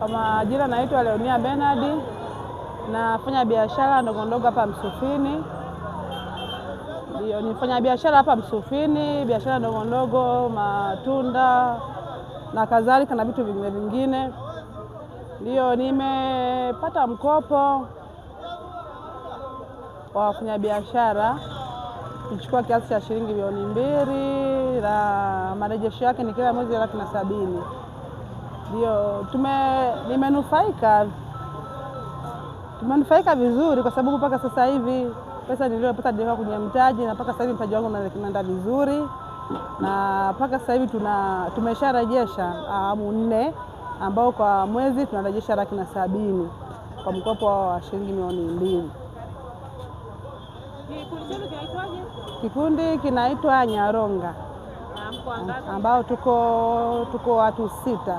Kwa majina naitwa Leonia Bernard, nafanya biashara ndogo ndogo hapa Msufini. Ndio, nifanya biashara hapa Msufini, biashara ndogo ndogo, matunda na kadhalika na vitu vingine vingine. Ndio, nimepata mkopo wa wafanya biashara, nichukua kiasi cha shilingi milioni 2 na marejesho yake ni kila mwezi 170,000. Ndio, tumenufaika vizuri kwa sababu mpaka sasa hivi pesa niliyopata nilikuwa kwenye mtaji, na mpaka sasa hivi mtaji wangu unaenda vizuri, na mpaka sasa hivi tumesharejesha awamu 4 ambao kwa mwezi tunarejesha 170,000 kwa mkopo wa shilingi milioni 2. Kikundi kinaitwa Nyaronga, ambao tuko watu 6.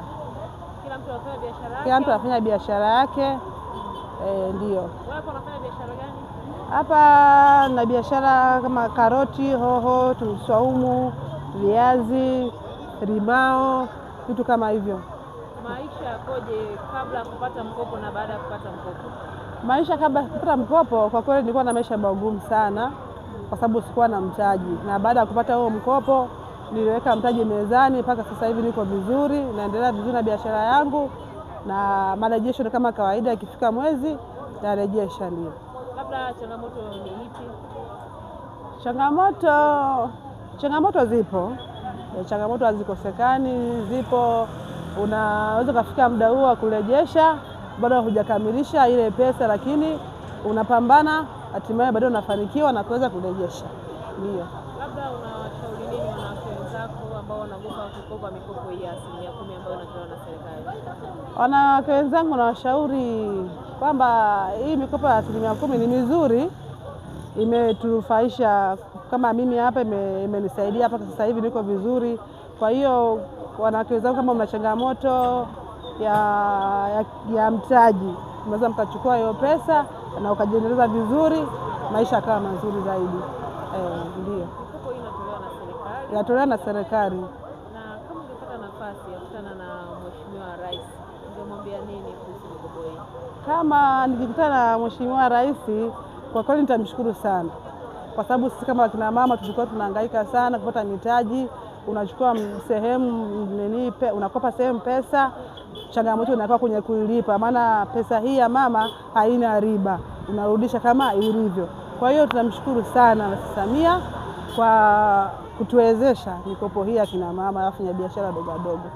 Kila mtu anafanya biashara yake. Ndio. Wewe unafanya biashara gani? Hapa na biashara kama karoti, hoho, saumu, viazi, limao, vitu kama hivyo. Maisha yakoje kabla ya kupata mkopo na baada ya kupata mkopo? Maisha kabla ya kupata mkopo kwa kweli nilikuwa na maisha magumu sana kwa sababu sikuwa na mtaji, na baada ya kupata huo mkopo niliweka mtaji mezani, mpaka sasa hivi niko vizuri, naendelea vizuri na biashara yangu, na marejesho kama kawaida, ikifika mwezi narejesha. Ndio. Labda changamoto ni ipi? Changamoto zipo. Changamoto hazikosekani, zipo. Unaweza kufika muda huo wa kurejesha bado hujakamilisha ile pesa, lakini unapambana, hatimaye bado unafanikiwa na kuweza kurejesha. Ndio. Labda unawashauri nini wanawake wenzako ambao wanaogopa kukopa mikopo hii ya 10% ambayo inatolewa na serikali? Wanawake wenzangu nawashauri kwamba hii mikopo ya 10% ni mizuri, imetunufaisha. Kama mimi hapa imenisaidia mpaka sasa hivi niko vizuri. Kwa hiyo wanawake wenzangu, kama mna changamoto ya mtaji, mnaweza mkachukua hiyo pesa na ukajiendeleza vizuri, maisha yakawa mazuri zaidi. Ndio. Mikopo hii inatolewa na serikali? Inatolewa na serikali. Na kama ungepata nafasi ya kukutana na Mheshimiwa Rais, ungemwambia nini kuhusu mikopo hii? Kama nikikutana na Mheshimiwa Rais, kwa kweli nitamshukuru sana, kwa sababu sisi kama kina mama tulikuwa tunahangaika sana kupata mitaji. Unachukua sehemu unakopa sehemu pesa, changamoto inakuwa kwenye kuilipa, maana pesa hii ya mama haina riba, unarudisha kama ilivyo. Kwa hiyo tunamshukuru sana Rais Samia kwa kutuwezesha mikopo hii ya kina mama wafanya biashara dogo dogo.